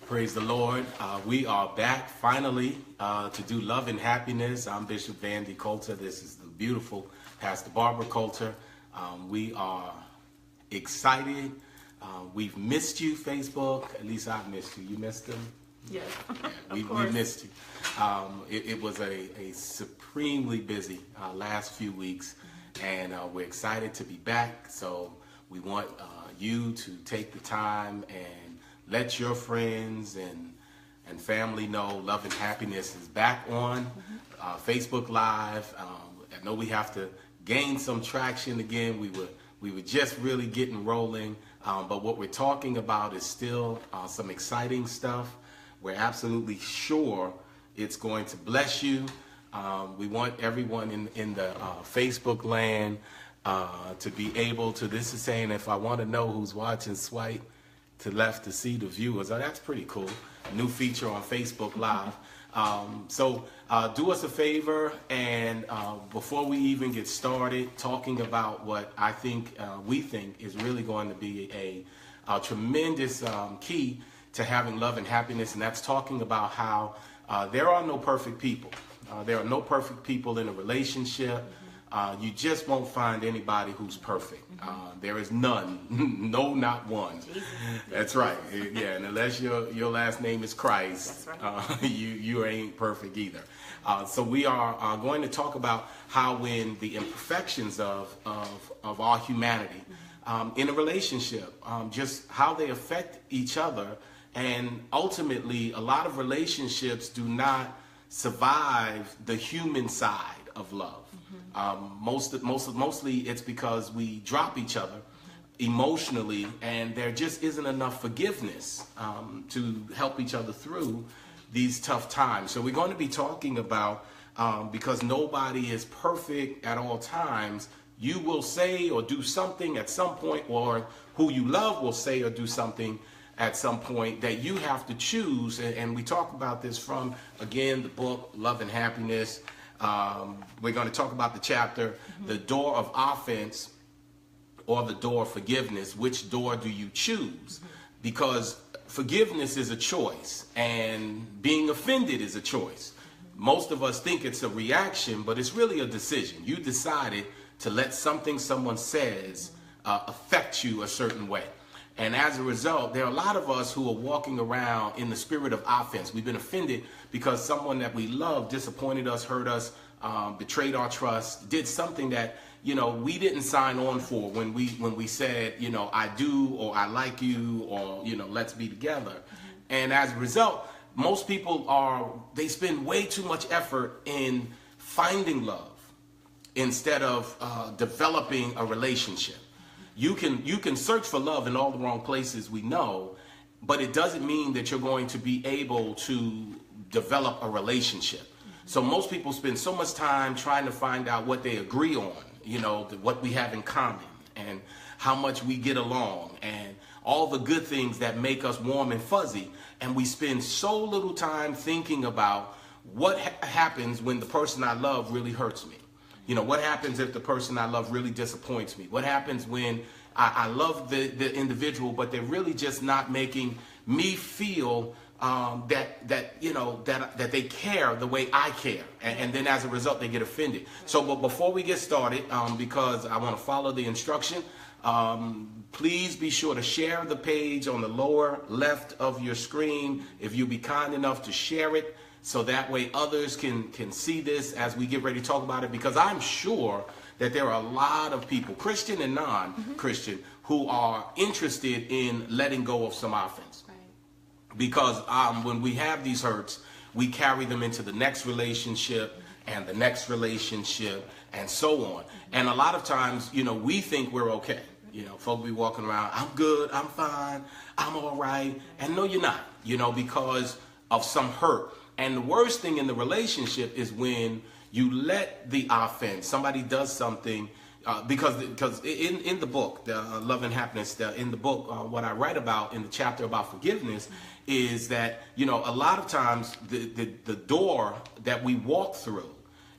Praise the Lord. We are back finally to do Love and Happiness. I'm Bishop Vandy Colter. This is the beautiful Pastor Barbara Colter. We are excited. We've missed you, Facebook. At least I've missed you. You missed them? Yes, we missed you. It was a supremely busy last few weeks, and we're excited to be back. So we want you to take the time and let your friends and family know Love and Happiness is back on Facebook Live. I know we have to gain some traction again. We were just really getting rolling, but what we're talking about is still some exciting stuff. We're absolutely sure it's going to bless you. We want everyone in the Facebook land to be able to, this is saying, if I want to know who's watching, swipe to left to see the viewers. Oh, that's pretty cool. A new feature on Facebook Live. So do us a favor, and before we even get started talking about what I think we think is really going to be a tremendous key to having love and happiness, and that's talking about how there are no perfect people. There are no perfect people in a relationship. You just won't find anybody who's perfect. There is none. No, not one. Jesus. That's right. Yeah, and unless your last name is Christ, right. You ain't perfect either. So we are going to talk about how when the imperfections of our humanity in a relationship, just how they affect each other, and ultimately a lot of relationships do not survive the human side of love. Mostly it's because we drop each other emotionally, and there just isn't enough forgiveness to help each other through these tough times. So we're going to be talking about, because nobody is perfect at all times, you will say or do something at some point, or who you love will say or do something at some point that you have to choose. And we talk about this from, again, the book Love and Happiness. We're going to talk about the chapter, the door of offense or the door of forgiveness. Which door do you choose? Because forgiveness is a choice, and being offended is a choice. Most of us think it's a reaction, but it's really a decision. You decided to let something someone says affect you a certain way. And as a result, there are a lot of us who are walking around in the spirit of offense. We've been offended because someone that we love disappointed us, hurt us, betrayed our trust, did something that, we didn't sign on for when we said, I do, or I like you, or, let's be together. And as a result, most people they spend way too much effort in finding love instead of developing a relationship. You can search for love in all the wrong places, we know, but it doesn't mean that you're going to be able to develop a relationship. So most people spend so much time trying to find out what they agree on, what we have in common, and how much we get along, and all the good things that make us warm and fuzzy. And we spend so little time thinking about what happens when the person I love really hurts me. What happens if the person I love really disappoints me? What happens when I love the individual, but they're really just not making me feel that they care the way I care, and then as a result they get offended. So, but before we get started, because I want to follow the instruction, please be sure to share the page on the lower left of your screen. If you'll be kind enough to share it, so that way others can see this as we get ready to talk about it, because I'm sure that there are a lot of people, Christian and non-Christian, who are interested in letting go of some offense. Right. Because when we have these hurts, we carry them into the next relationship and the next relationship and so on. And a lot of times, we think we're okay. Folk be walking around, I'm good, I'm fine, I'm all right. And no, you're not, because of some hurt. And the worst thing in the relationship is when you let the offense, somebody does something, because in the book, the Love and Happiness, in the book, what I write about in the chapter about forgiveness is that, a lot of times the door that we walk through,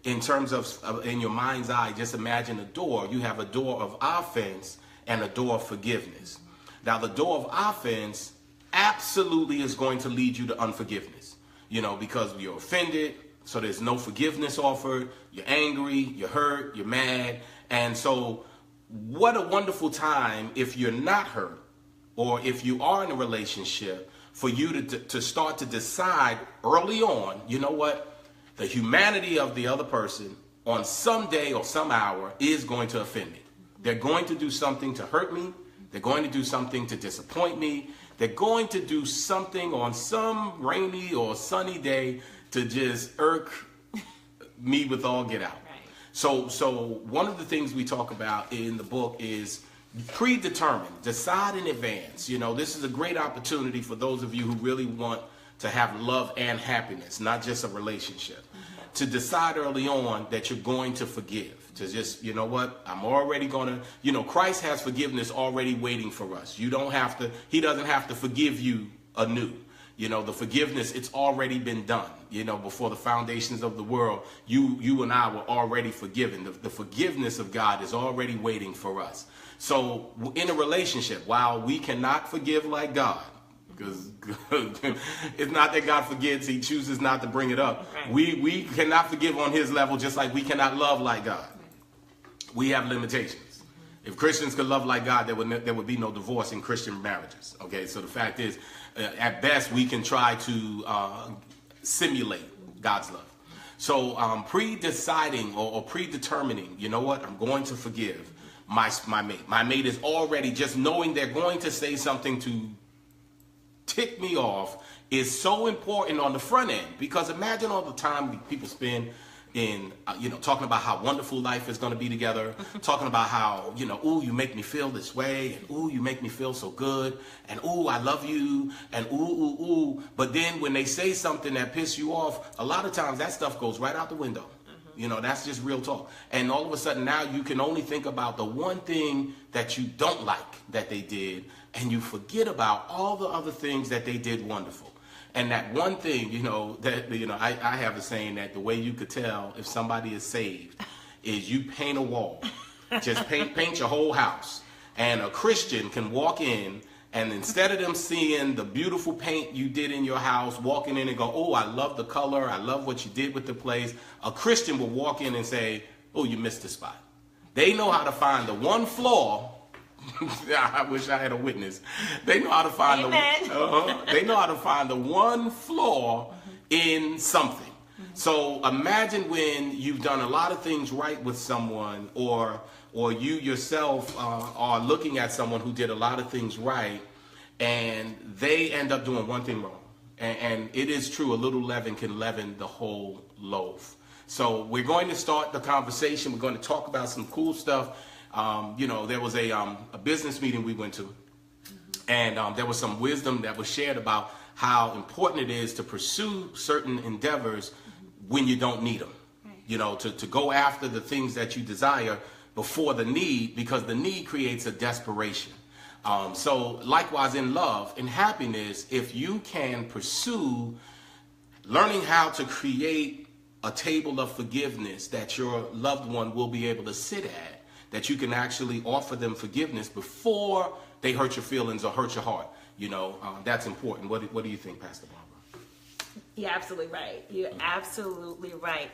in terms of, in your mind's eye, just imagine a door. You have a door of offense and a door of forgiveness. Now, the door of offense absolutely is going to lead you to unforgiveness. Because you're offended, so there's no forgiveness offered. You're angry, you're hurt, you're mad. And so what a wonderful time if you're not hurt, or if you are in a relationship, for you to start to decide early on, you know what? The humanity of the other person on some day or some hour is going to offend me. They're going to do something to hurt me. They're going to do something to disappoint me. They're going to do something on some rainy or sunny day to just irk me with all get out. Right. So one of the things we talk about in the book is predetermine, decide in advance. This is a great opportunity for those of you who really want to have love and happiness, not just a relationship. To decide early on that you're going to forgive. To just, you know what, I'm already going to, Christ has forgiveness already waiting for us. He doesn't have to forgive you anew. The forgiveness, it's already been done. Before the foundations of the world, you and I were already forgiven. The forgiveness of God is already waiting for us. So in a relationship, while we cannot forgive like God, because it's not that God forgets, he chooses not to bring it up. Right. We cannot forgive on his level, just like we cannot love like God. We have limitations. If Christians could love like God, there would be no divorce in Christian marriages. Okay, so the fact is, at best, we can try to simulate God's love. So pre-deciding or predetermining, you know what, I'm going to forgive my mate. My mate is already, just knowing they're going to say something to tick me off is so important on the front end, because imagine all the time people spend in talking about how wonderful life is going to be together, talking about how ooh, you make me feel this way, and ooh, you make me feel so good, and ooh, I love you, and ooh. But then when they say something that pisses you off, a lot of times that stuff goes right out the window. That's just real talk. And all of a sudden now you can only think about the one thing that you don't like that they did, and you forget about all the other things that they did wonderful. And that one thing, I have a saying that the way you could tell if somebody is saved is you paint a wall. Just paint your whole house. And a Christian can walk in, and instead of them seeing the beautiful paint you did in your house, walking in and go, oh, I love the color, I love what you did with the place, a Christian will walk in and say, oh, you missed the spot. They know how to find the one flaw. I wish I had a witness. They know how to find they know how to find the one flaw in something. So imagine when you've done a lot of things right with someone, or you yourself are looking at someone who did a lot of things right, and they end up doing one thing wrong. And it is true, a little leaven can leaven the whole loaf. So we're going to start the conversation. We're going to talk about some cool stuff. There was a business meeting we went to, and there was some wisdom that was shared about how important it is to pursue certain endeavors when you don't need them. Right. To go after the things that you desire before the need, because the need creates a desperation. So likewise in love and happiness, if you can pursue learning how to create a table of forgiveness that your loved one will be able to sit at, that you can actually offer them forgiveness before they hurt your feelings or hurt your heart. That's important. What do you think, Pastor Barbara? You're absolutely right. You're absolutely right.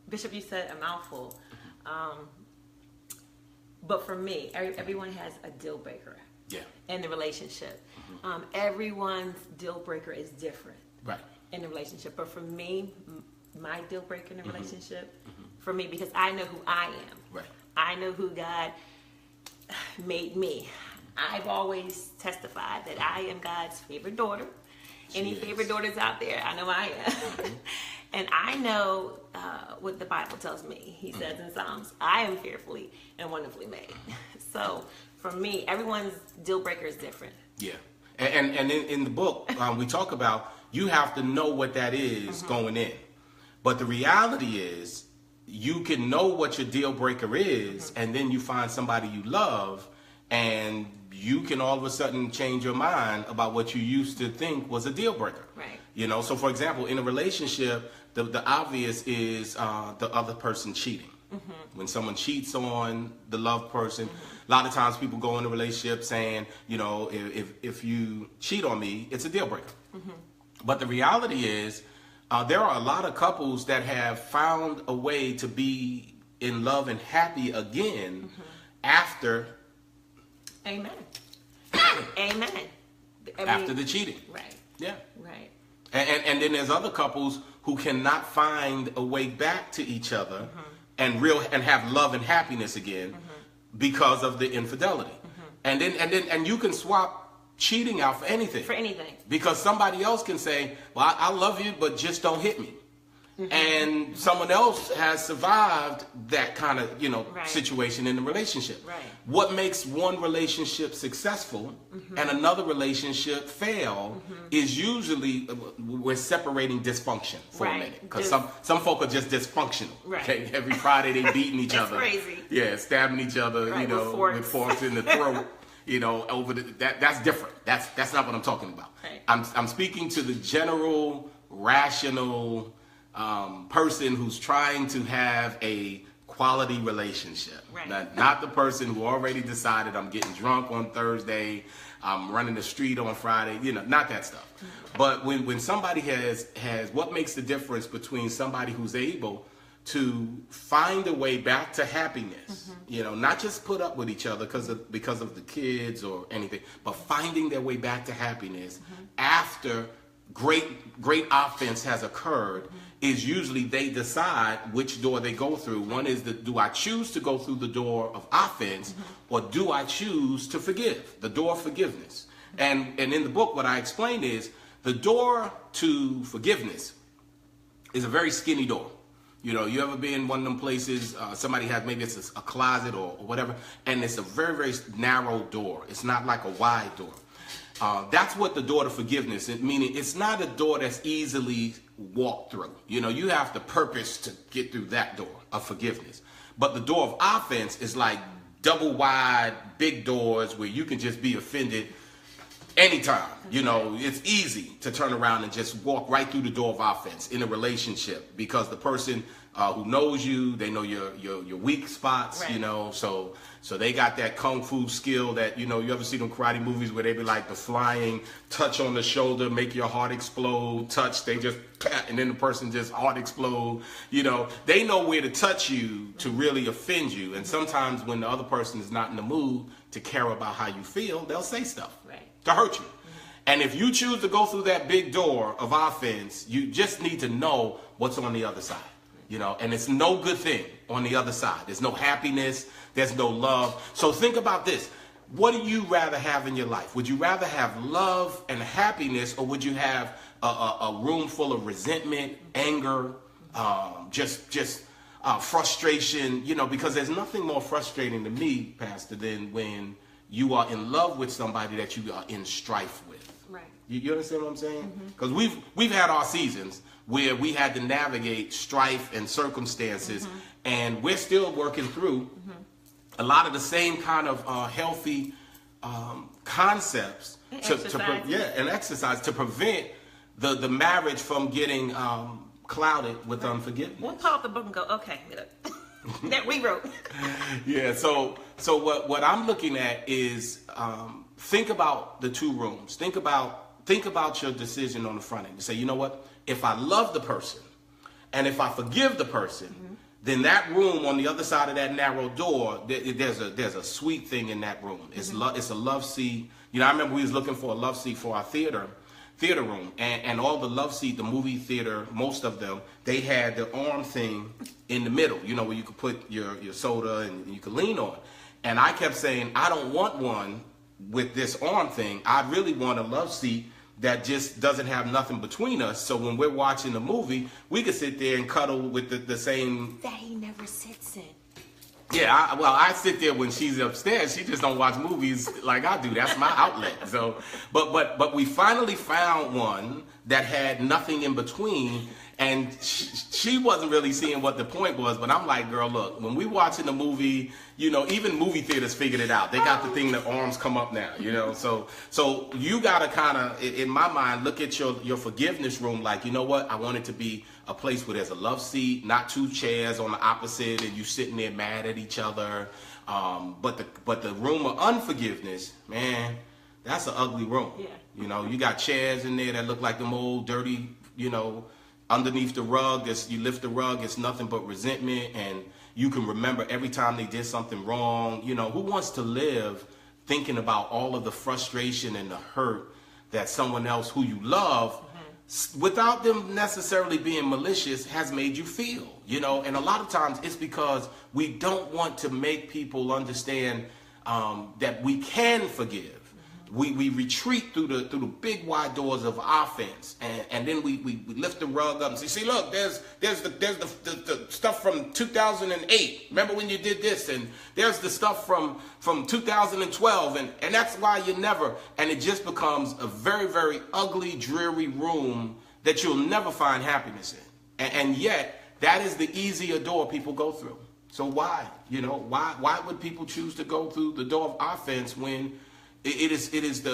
Bishop, you said a mouthful. But for me, everyone has a deal breaker in the relationship. Everyone's deal breaker is different in the relationship. But for me, my deal breaker in the relationship, for me, because I know who I am. Right. I know who God made me. I've always testified that I am God's favorite daughter. Any favorite daughters out there, I know I am. And I know what the Bible tells me. He says in Psalms, I am fearfully and wonderfully made. So for me, everyone's deal breaker is different. Yeah. And in the book, we talk about you have to know what that is going in. But the reality is, you can know what your deal breaker is, and then you find somebody you love, and you can all of a sudden change your mind about what you used to think was a deal breaker. Right. So for example, in a relationship, the obvious is the other person cheating. When someone cheats on the loved person, a lot of times people go in a relationship saying, if you cheat on me, it's a deal breaker. But the reality is, there are a lot of couples that have found a way to be in love and happy again after. Amen. Amen. After the cheating. Right. Yeah. Right. And then there's other couples who cannot find a way back to each other and have love and happiness again because of the infidelity. And then you can swap cheating out for anything. For anything. Because somebody else can say, well, I love you, but just don't hit me. And someone else has survived that kind of, situation in the relationship. Right. What makes one relationship successful and another relationship fail is usually we're separating dysfunction for a minute. Because some folk are just dysfunctional. Right. Okay? Every Friday they beating each other. Crazy. Yeah, stabbing each other, with forks in the throat. Over that's different. That's not what I'm talking about. Right. I'm speaking to the general, rational person who's trying to have a quality relationship. Right. Not the person who already decided I'm getting drunk on Thursday, I'm running the street on Friday, not that stuff. But when somebody has what makes the difference between somebody who's able to find a way back to happiness, not just put up with each other because of the kids or anything, but finding their way back to happiness after great offense has occurred, is usually they decide which door they go through. One is do I choose to go through the door of offense or do I choose to forgive? The door of forgiveness. And in the book, what I explained is the door to forgiveness is a very skinny door. You ever been in one of them places, somebody has, maybe it's a closet or whatever, and it's a very, very narrow door. It's not like a wide door. That's what the door to forgiveness is, meaning it's not a door that's easily walked through. You have to purpose to get through that door of forgiveness. But the door of offense is like double wide, big doors where you can just be offended anytime. It's easy to turn around and just walk right through the door of offense in a relationship because the person who knows you, they know your weak spots, right. So they got that kung fu skill that, you ever see them karate movies where they be like the flying touch on the shoulder, make your heart explode, touch, they just pat, and then the person just heart explode. They know where to touch you to really offend you. And sometimes when the other person is not in the mood to care about how you feel, they'll say stuff to hurt you. And if you choose to go through that big door of offense, you just need to know what's on the other side. And it's no good thing on the other side. There's no happiness. There's no love. So think about this. What do you rather have in your life? Would you rather have love and happiness, or would you have a room full of resentment, anger, frustration? Because there's nothing more frustrating to me, Pastor, than when you are in love with somebody that you are in strife with. Right. You understand what I'm saying? Because we've had our seasons where we had to navigate strife and circumstances, and we're still working through a lot of the same kind of healthy concepts and exercise to prevent the marriage from getting clouded with unforgiveness. We'll pull up the book and go, okay, that we wrote. Yeah. So what I'm looking at is think about the two rooms. Think about your decision on the front end. You say, you know what? If I love the person and if I forgive the person, then that room on the other side of that narrow door, there's a sweet thing in that room. It's a love seat. I remember we was looking for a love seat for our theater room, and all the love seat, the movie theater, most of them, they had the arm thing in the middle, where you could put your soda and you could lean on. And I kept saying, I don't want one with this arm thing. I really want a love seat that just doesn't have nothing between us. So when we're watching the movie, we could sit there and cuddle with the same. That he never sits in. Yeah, I sit there when she's upstairs. She just don't watch movies like I do. That's my outlet. So, but we finally found one that had nothing in between, And she wasn't really seeing what the point was, but I'm like, girl, look, when we watching the movie, you know, even movie theaters figured it out. They got the thing that arms come up now, you know. So you got to kind of, in my mind, look at your forgiveness room like, you know what? I want it to be a place where there's a love seat, not two chairs on the opposite, and you sitting there mad at each other. But the room of unforgiveness, man, that's an ugly room. Yeah. You know, you got chairs in there that look like them old dirty, you know, underneath the rug, you lift the rug, it's nothing but resentment, and you can remember every time they did something wrong. You know, who wants to live thinking about all of the frustration and the hurt that someone else who you love, without them necessarily being malicious, has made you feel, you know? And a lot of times it's because we don't want to make people understand that we can forgive. We retreat through the big wide doors of offense, and then we lift the rug up and say, see, look, there's the stuff from 2008. Remember when you did this? And there's the stuff from 2012, and that's why you never. And it just becomes a very, very ugly, dreary room that you'll never find happiness in. And yet that is the easier door people go through. So why, you know, why would people choose to go through the door of offense when it is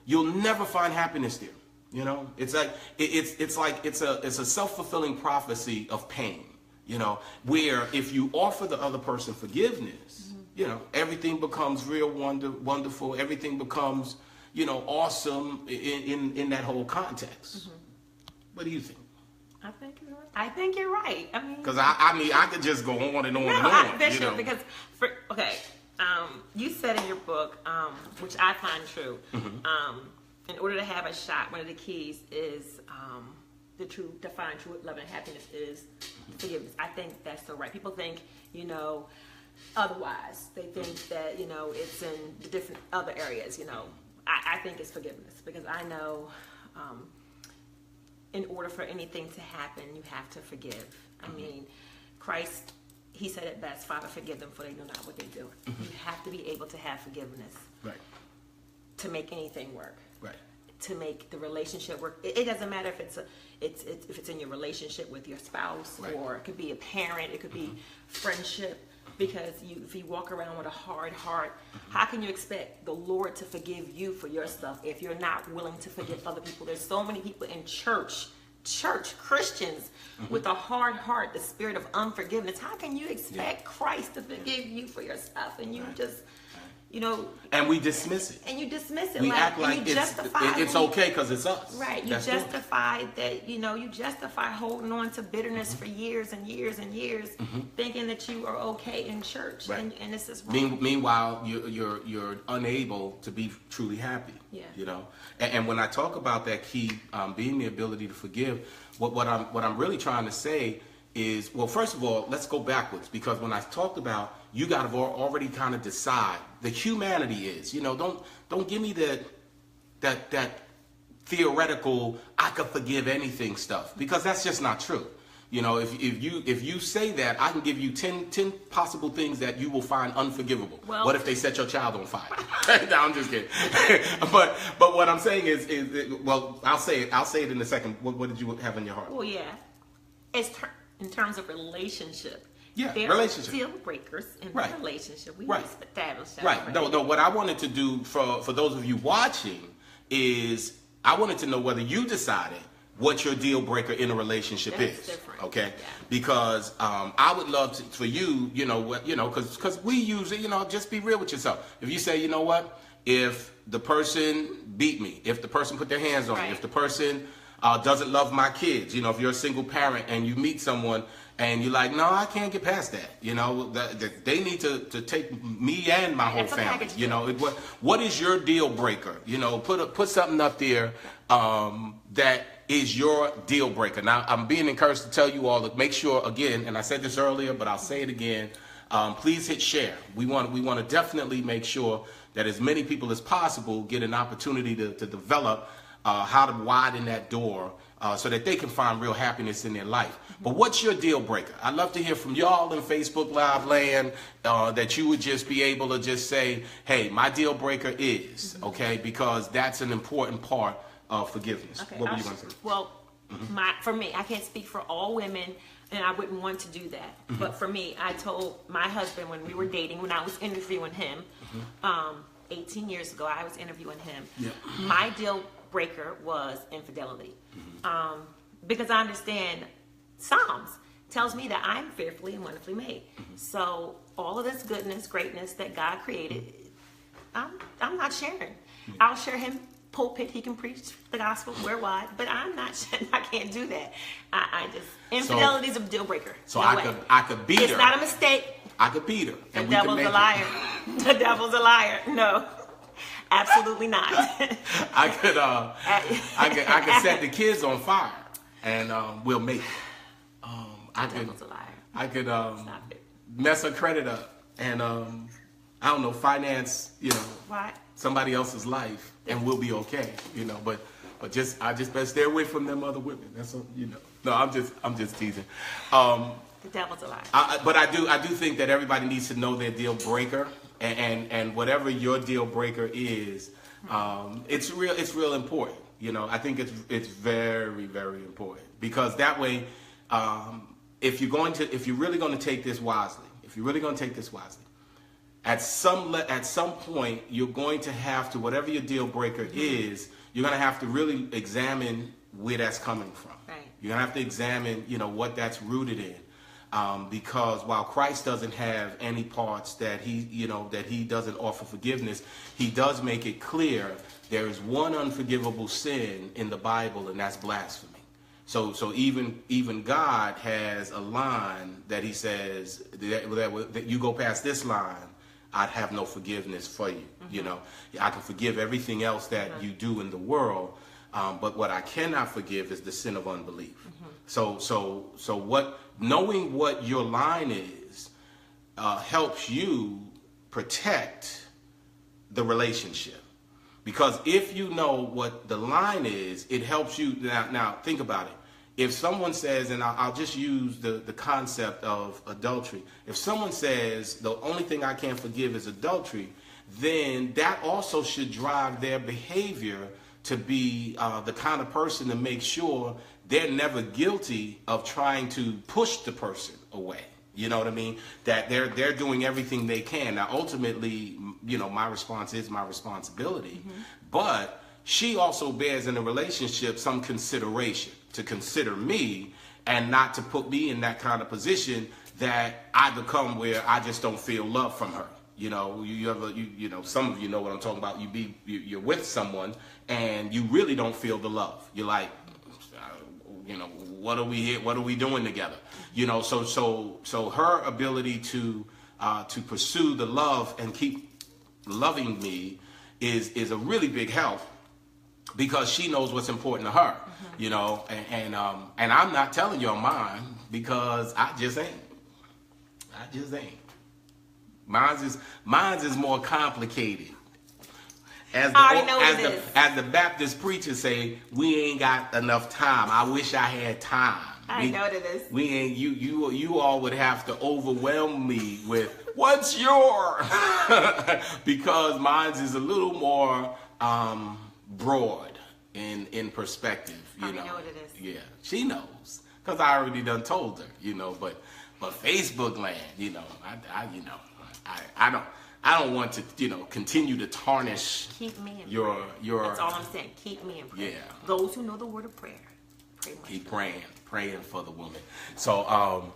you'll never find happiness there, you know? It's like it's a self-fulfilling prophecy of pain, you know, where if you offer the other person forgiveness, you know, everything becomes real wonderful, everything becomes, you know, awesome in that whole context. What do you think? I think you're right. I mean, because I could just go on and on and on. Bishop, you know? Because you said in your book, which I find true, in order to have a shot, one of the keys is define true love and happiness is forgiveness. I think that's so right. People think, you know, otherwise. They think that, you know, it's in the different other areas, you know. I think it's forgiveness, because I know in order for anything to happen, you have to forgive. I mean, Christ, he said it best, Father, forgive them, for they know not what they do. You have to be able to have forgiveness, right, to make anything work, right, to make the relationship work. It doesn't matter if it's in your relationship with your spouse, right, or it could be a parent, it could be friendship. Because if you walk around with a hard heart, how can you expect the Lord to forgive you for your stuff if you're not willing to forgive other people? There's so many people in church Christians with a hard heart, the spirit of unforgiveness. How can you expect Christ to forgive you for your stuff? And you just, you know, and we dismiss it. And you dismiss it. We act like it's okay because it's us. Right. You justify that, you know, you justify holding on to bitterness for years and years and years, thinking that you are okay in church. Right. And this is wrong. Meanwhile, you're unable to be truly happy. Yeah. You know? And when I talk about that key being the ability to forgive, what I'm really trying to say is, well, first of all, let's go backwards, because when I talked about, you got to already kind of decide the humanity is, you know, don't give me that theoretical I could forgive anything stuff, because that's just not true. You know, if you say that, I can give you 10 possible things that you will find unforgivable. Well, what if they set your child on fire? No, I'm just kidding. but what I'm saying is well, I'll say it in a second. What did you have in your heart? Well, yeah, it's in terms of relationship. Yeah, there relationship. Deal breakers in the relationship. We established that. Right. No. What I wanted to do for those of you watching is I wanted to know whether you decided what your deal breaker in a relationship is. Different. Okay. Yeah. Because I would love for you, because we usually, just be real with yourself. If you say, you know what, if the person beat me, if the person put their hands on me, if the person doesn't love my kids, if you're a single parent and you meet someone and you're like, no, I can't get past that. They need to take me and my whole family. What is your deal breaker? Put something up there that is your deal breaker. Now, I'm being encouraged to tell you all to make sure, again, and I said this earlier, but I'll say it again, please hit share. We want to definitely make sure that as many people as possible get an opportunity to develop how to widen that door so that they can find real happiness in their life. But what's your deal breaker? I'd love to hear from y'all in Facebook Live land that you would just be able to just say, hey, my deal breaker is, okay? Because that's an important part of forgiveness. Okay, what were you going to say? Well, For me, I can't speak for all women, and I wouldn't want to do that. But for me, I told my husband when we were dating, when I was interviewing him, 18 years ago, I was interviewing him. Yeah. My deal breaker was infidelity. Because I understand Psalms tells me that I'm fearfully and wonderfully made. So all of this goodness, greatness that God created, I'm not sharing. I'll share him pulpit. He can preach the gospel wide, but I'm not sharing. I can't do that. I just, infidelity is a deal breaker. So no I could beat her. It's not a mistake. I could beat her. The devil's a liar. The devil's a liar. No. Absolutely not. I could set the kids on fire, and we'll make it. I could mess her credit up, and I don't know, finance, somebody else's life, and we'll be okay, But I just better stay away from them other women. That's all, No, I'm just teasing. The devil's a liar. But I do think that everybody needs to know their deal breaker. And whatever your deal breaker is, it's real important. I think it's very, very important, because that way, if you're really going to take this wisely, at some point you're going to have to, whatever your deal breaker is, you're going to have to really examine where that's coming from. Right. You're going to have to examine, what that's rooted in. Because while Christ doesn't have any parts that he doesn't offer forgiveness, he does make it clear there is one unforgivable sin in the Bible, and that's blasphemy. So even God has a line that he says that you go past this line, I'd have no forgiveness for you. I can forgive everything else that you do in the world, but what I cannot forgive is the sin of unbelief. So knowing what your line is helps you protect the relationship. Because if you know what the line is, it helps you. Now think about it. If someone says, and I'll just use the concept of adultery. If someone says the only thing I can't forgive is adultery, then that also should drive their behavior to be the kind of person to make sure they're never guilty of trying to push the person away. You know what I mean? That they're doing everything they can. Now, ultimately, my response is my responsibility. But she also bears in a relationship some consideration to consider me, and not to put me in that kind of position that I become where I just don't feel love from her. Some of you know what I'm talking about. You're with someone and you really don't feel the love. You're like, what are we here? What are we doing together? So her ability to pursue the love and keep loving me is a really big help, because she knows what's important to her, and I'm not telling you on mine, because I just ain't. Mine's is more complicated. As the Baptist preachers say, we ain't got enough time. I wish I had time. I know that is. We ain't. You all would have to overwhelm me with what's your, because mine's is a little more broad in perspective. I know what it is. Yeah, she knows, because I already done told her. But Facebook land, I don't want to, continue to tarnish. Keep me in your. That's all I'm saying. Keep me in prayer. Yeah. Those who know the word of prayer, pray much. Keep praying for the woman. So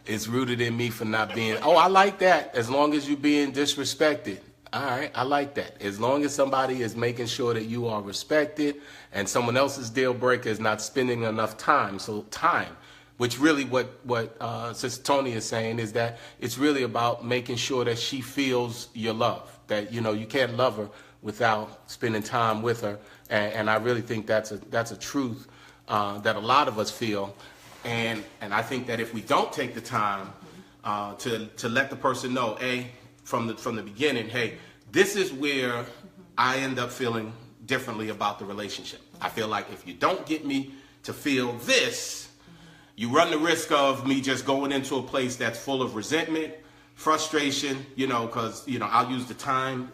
it's rooted in me for not being. Oh, I like that. As long as you being disrespected. All right, I like that. As long as somebody is making sure that you are respected, and someone else's deal breaker is not spending enough time. So time. Which really what Sister Tony is saying is that it's really about making sure that she feels your love. That, you can't love her without spending time with her. And I really think that's a truth that a lot of us feel. And I think that if we don't take the time to let the person know, from the beginning, hey, this is where I end up feeling differently about the relationship. I feel like if you don't get me to feel this, you run the risk of me just going into a place that's full of resentment, frustration, because, I'll use the time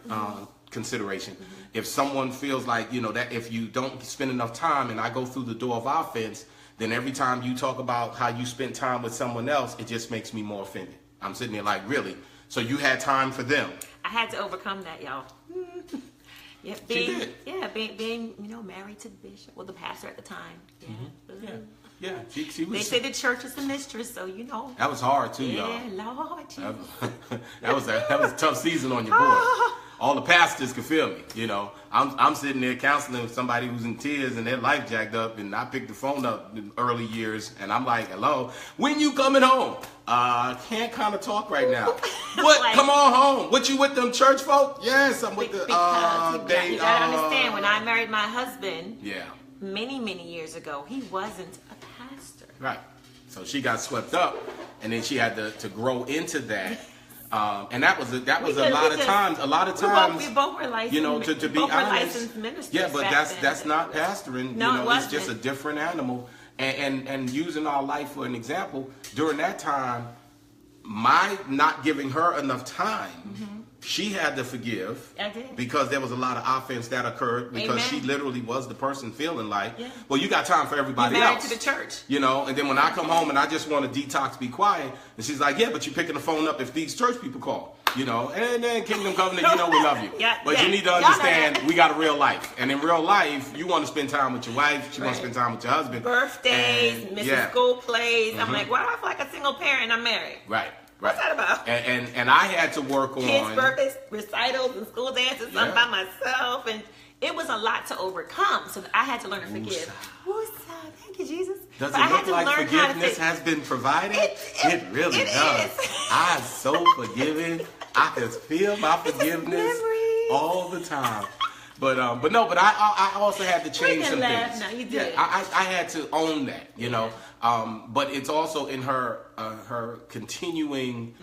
consideration. If someone feels like, that if you don't spend enough time and I go through the door of offense, then every time you talk about how you spent time with someone else, it just makes me more offended. I'm sitting there like, really? So you had time for them? I had to overcome that, y'all. Yeah, being married to the bishop, well, the pastor at the time. Yeah. Mm-hmm. Yeah. She was. They say the church is the mistress, so That was hard too, y'all. Yeah, Lord Jesus. That was a tough season on your boy. All the pastors could feel me, I'm sitting there counseling with somebody who's in tears and their life jacked up, and I picked the phone up in early years, and I'm like, hello, when you coming home? Can't kind of talk right now. What? Like, come on home. What, you with them church folk? Yes, I'm with the. Because you gotta understand, when I married my husband, many years ago, he wasn't a pastor. Right. So she got swept up, and then she had to grow into that. And that was a lot of times. We both were licensed. To be honest, ministers. Yeah, but that's not pastoring. No, it's just a different animal. And using our life for an example, during that time, my not giving her enough time, she had to forgive. I did. Because there was a lot of offense that occurred because Amen. she literally was the person feeling like, well, you got time for everybody You're married else. to the church. And then when I come home and I just want to detox, be quiet, and she's like, yeah, but you're picking the phone up if these church people call. And then Kingdom Covenant, we love you. But you need to understand, we got a real life. And in real life, you want to spend time with your wife. She wants to spend time with your husband. Birthdays, missing school plays. I'm like, why do I feel like a single parent and I'm married? Right. What's that about? And I had to work on kids' birthdays, recitals, and school dances. I'm by myself, and it was a lot to overcome. So I had to learn to forgive. Thank you, Jesus. Does it look like forgiveness has been provided? It really does. I'm so forgiven. I can feel my forgiveness all the time. But I also had to change some things. No, you did. I had to own that, But it's also in her continuing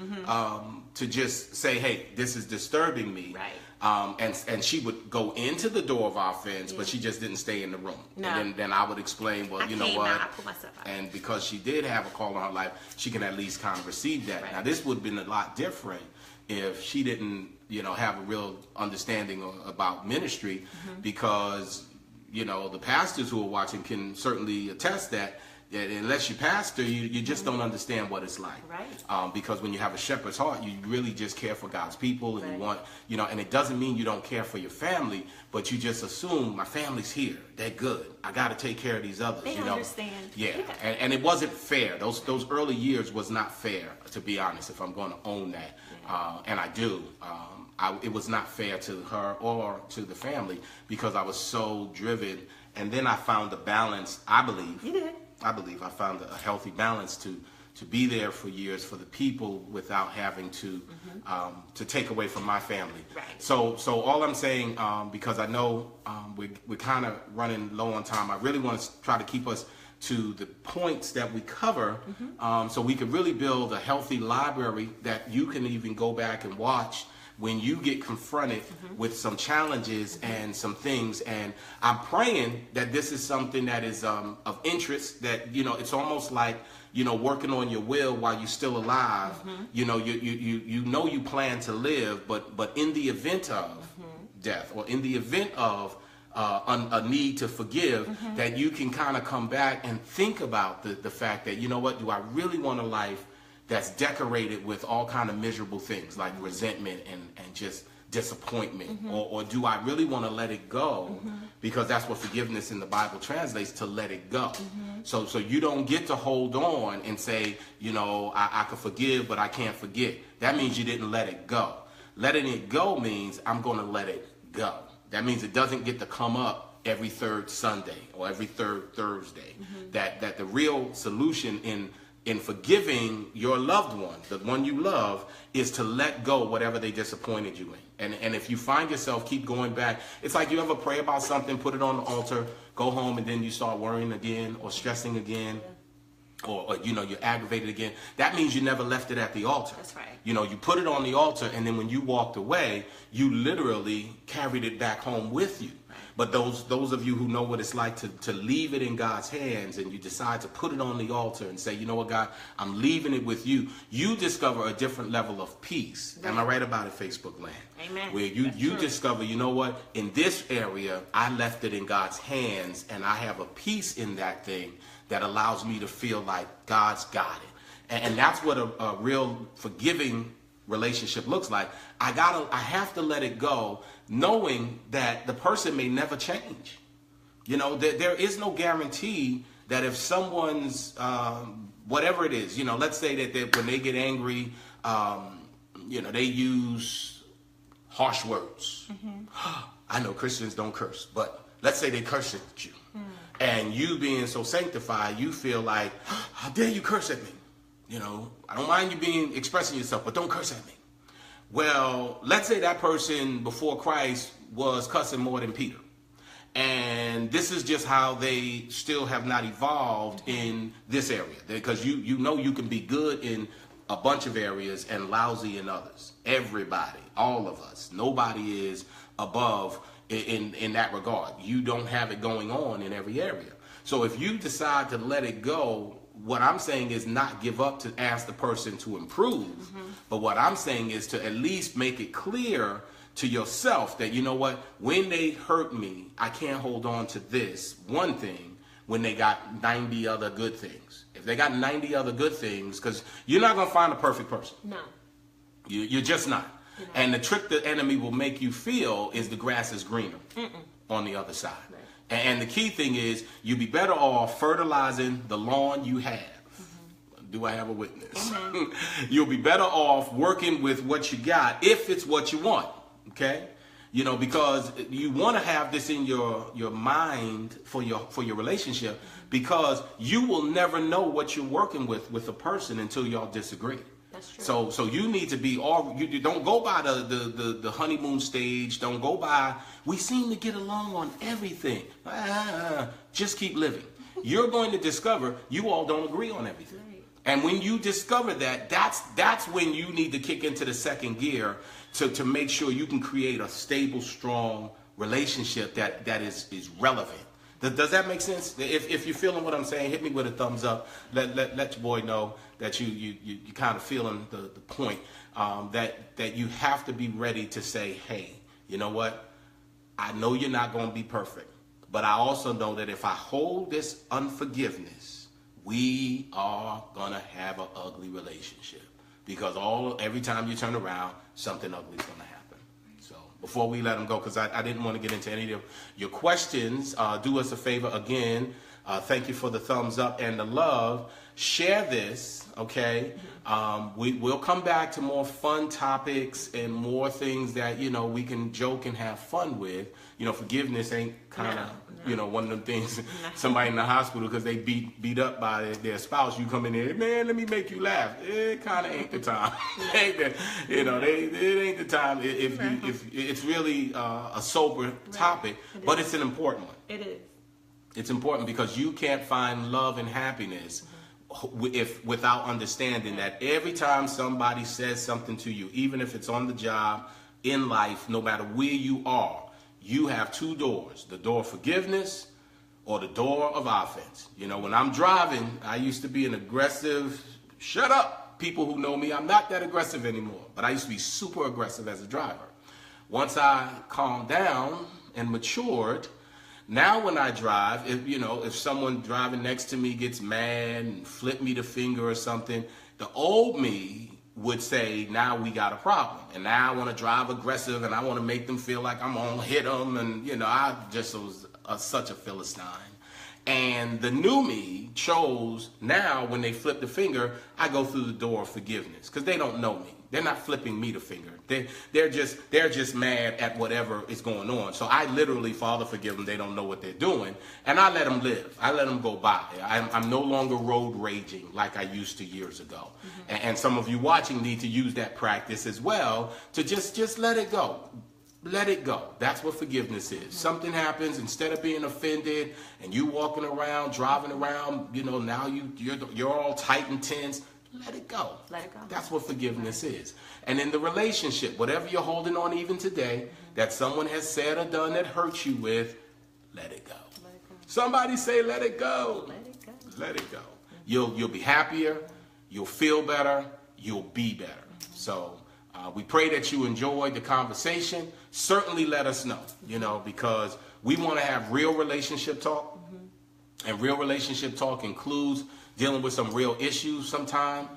to just say, hey, this is disturbing me. Right. And she would go into the door of offense, but she just didn't stay in the room. No. And then I would explain, well, you know what? I put myself out. And because she did have a call on her life, she can at least kind of receive that. Right. Now, this would have been a lot different if she didn't, have a real understanding about ministry, because, the pastors who are watching can certainly attest that unless you pastor, you just don't understand what it's like. Right. Because when you have a shepherd's heart, you really just care for God's people, and you want, and it doesn't mean you don't care for your family, but you just assume my family's here, they're good, I got to take care of these others. They understand. Yeah. And it wasn't fair. Those early years was not fair, to be honest, if I'm going to own that. And I do. It was not fair to her or to the family because I was so driven. And then I found the balance, I believe. You did. I believe I found a healthy balance to be there for years for the people without having to take away from my family. Right. So all I'm saying, because I know we're kind of running low on time, I really want to try to keep us to the points that we cover, so we can really build a healthy library that you can even go back and watch when you get confronted with some challenges and some things. And I'm praying that this is something that is of interest, that, it's almost like, working on your will while you're still alive. You plan to live, but in the event of death, or in the event of a need to forgive, that you can kind of come back and think about the fact that, do I really want a life that's decorated with all kind of miserable things like resentment and just disappointment, or do I really want to let it go? Because that's what forgiveness in the Bible translates to, let it go. So you don't get to hold on and say, I can forgive, but I can't forget. That means you didn't let it go. Letting it go means I'm going to let it go. That means it doesn't get to come up every third Sunday or every third Thursday. That the real solution in forgiving your loved one, the one you love, is to let go whatever they disappointed you in. And if you find yourself keep going back, it's like you ever pray about something, put it on the altar, go home, and then you start worrying again or stressing again. Or you're aggravated again. That means you never left it at the altar. That's right. You put it on the altar, and then when you walked away, you literally carried it back home with you. Right. But those of you who know what it's like to leave it in God's hands, and you decide to put it on the altar and say, you know what, God, I'm leaving it with you. You discover a different level of peace. Right. Am I right about it, Facebook land? Amen. Where you discover, you know what, in this area, I left it in God's hands, and I have a peace in that thing that allows me to feel like God's got it. And that's what a real forgiving relationship looks like. I have to let it go, knowing that the person may never change. You know, there is no guarantee that if someone's whatever it is, you know, let's say that when they get angry, you know, they use harsh words. Mm-hmm. I know Christians don't curse, but let's say they curse at you. And you being so sanctified, you feel like, how dare you curse at me? You know, I don't mind you expressing yourself, but don't curse at me. Well, let's say that person before Christ was cussing more than Peter. And this is just how they still have not evolved in this area. Because you know you can be good in a bunch of areas and lousy in others. Everybody, all of us. Nobody is above in that regard. You don't have it going on in every area. So if you decide to let it go, what I'm saying is not give up to ask the person to improve, but what I'm saying is to at least make it clear to yourself that, you know what, when they hurt me, I can't hold on to this one thing when they got 90 other good things. If they got 90 other good things, because you're not going to find a perfect person. No. You're just not. And the trick the enemy will make you feel is the grass is greener on the other side. Right. And the key thing is you'd be better off fertilizing the lawn you have. Do I have a witness? You'll be better off working with what you got if it's what you want. Okay? You know, because you want to have this in your mind for your relationship, because you will never know what you're working with a person until y'all disagree. That's true. So you need to be you don't go by the honeymoon stage. Don't go by, we seem to get along on everything. Just keep living. You're going to discover you all don't agree on everything. Right. And when you discover that's when you need to kick into the second gear to make sure you can create a stable, strong relationship that is relevant. Does that make sense? If you're feeling what I'm saying, hit me with a thumbs up. Let your boy know that you kind of feeling the point, that you have to be ready to say, hey, you know what? I know you're not going to be perfect, but I also know that if I hold this unforgiveness, we are going to have an ugly relationship, because every time you turn around, something ugly is going to happen. Before we let them go, because I didn't want to get into any of your questions, do us a favor again. Thank you for the thumbs up and the love. Share this, okay? We'll come back to more fun topics and more things that, you know, we can joke and have fun with. You know, forgiveness ain't kind of, you know, one of them things. Somebody in the hospital because they beat up by their spouse, you come in there, man, let me make you laugh. It kind of ain't the time. You know, it ain't the time if it's really a sober topic, but it's an important one. It is. It's important because you can't find love and happiness without understanding that every time somebody says something to you, even if it's on the job, in life, no matter where you are, you have two doors: the door of forgiveness or the door of offense. You know, when I'm driving, I used to be an aggressive, shut up. People who know me, I'm not that aggressive anymore, but I used to be super aggressive as a driver. Once I calmed down and matured, now when I drive, if someone driving next to me gets mad and flip me the finger or something, the old me would say, now we got a problem. And now I want to drive aggressive and I want to make them feel like I'm going to hit them. And, I just was such a Philistine. And the new me chose, now when they flip the finger, I go through the door of forgiveness, because they don't know me. They're not flipping me the finger. They're just mad at whatever is going on. So I literally, Father, forgive them. They don't know what they're doing. And I let them live. I let them go by. I'm no longer road raging like I used to years ago. Mm-hmm. And some of you watching need to use that practice as well, to just let it go. Let it go. That's what forgiveness is. Mm-hmm. Something happens, instead of being offended and you walking around, driving around, now you're all tight and tense. Let it go. Let it go. That's what forgiveness is. And in the relationship, whatever you're holding on even today, that someone has said or done that hurts you with, let it go. Somebody say, let it go. Let it go. Let it go. You'll be happier. You'll feel better. You'll be better. So we pray that you enjoyed the conversation. Certainly let us know, because we want to have real relationship talk. And real relationship talk includes dealing with some real issues sometime.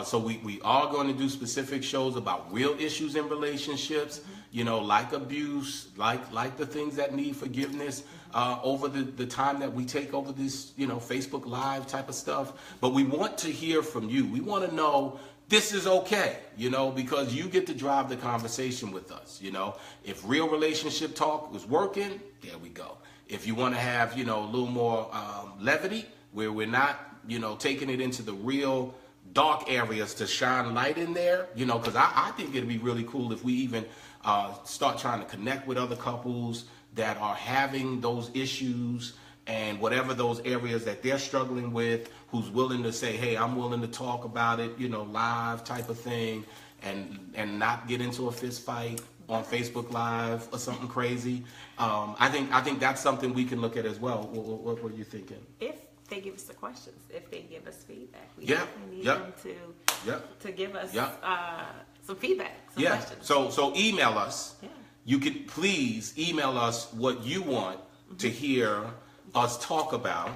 So we are going to do specific shows about real issues in relationships, like abuse, like the things that need forgiveness over the time that we take over this, Facebook Live type of stuff. But we want to hear from you. We want to know this is okay, because you get to drive the conversation with us. If real relationship talk was working, there we go. If you want to have, a little more levity, where we're not, taking it into the real dark areas to shine light in there, because I think it'd be really cool if we even start trying to connect with other couples that are having those issues and whatever those areas that they're struggling with, who's willing to say, hey, I'm willing to talk about it, live type of thing, and not get into a fist fight on Facebook Live or something crazy. I think that's something we can look at as well. What are you thinking? If they give us the questions, if they give us feedback, we definitely need them to give us some feedback, some questions. So email us. Yeah. You can please email us what you want to hear us talk about,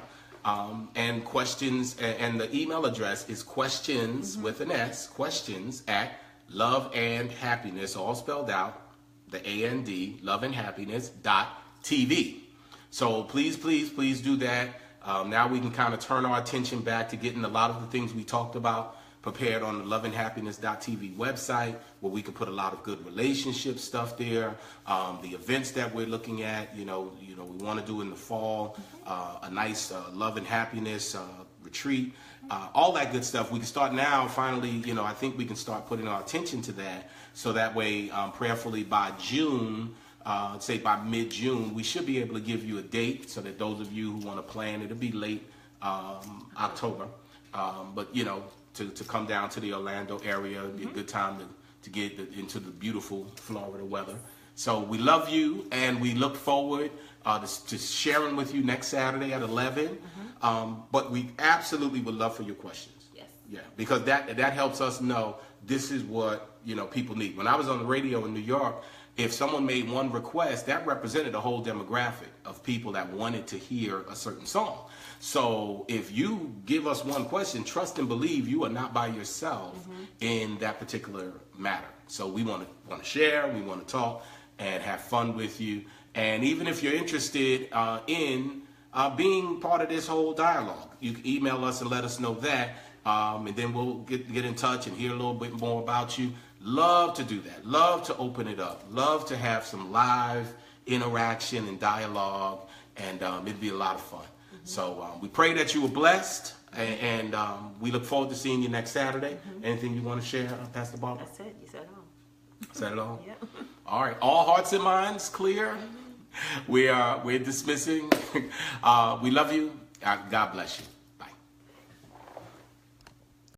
and questions. And the email address is questions with an S, questions at Love and Happiness, all spelled out, the AND, loveandhappiness.tv. So please do that. Now we can kind of turn our attention back to getting a lot of the things we talked about prepared on the loveandhappiness.tv website, where we can put a lot of good relationship stuff there. The events that we're looking at, we want to do in the fall, a nice love and happiness retreat. All that good stuff. We can start now, finally, I think we can start putting our attention to that, so that way, prayerfully by June, say by mid-June, we should be able to give you a date, so that those of you who want to plan, it'll be late October, but to come down to the Orlando area, it'd be a good time to get into the beautiful Florida weather. So we love you, and we look forward to sharing with you next Saturday at 11. But we absolutely would love for your questions. Yes. Yeah, because that helps us know this is what people need. When I was on the radio in New York, if someone made one request, that represented a whole demographic of people that wanted to hear a certain song. So if you give us one question, trust and believe you are not by yourself in that particular matter. So we want to share, we want to talk, and have fun with you. And even if you're interested in being part of this whole dialogue, you can email us and let us know that, and then we'll get in touch and hear a little bit more about you. Love to do that. Love to open it up. Love to have some live interaction and dialogue, and it'd be a lot of fun. So we pray that you were blessed, and we look forward to seeing you next Saturday. Anything you want to share, Pastor Barbara? That's it. You said it all. Said it all? Yeah. All right. All hearts and minds clear? We're dismissing. We love you. God bless you.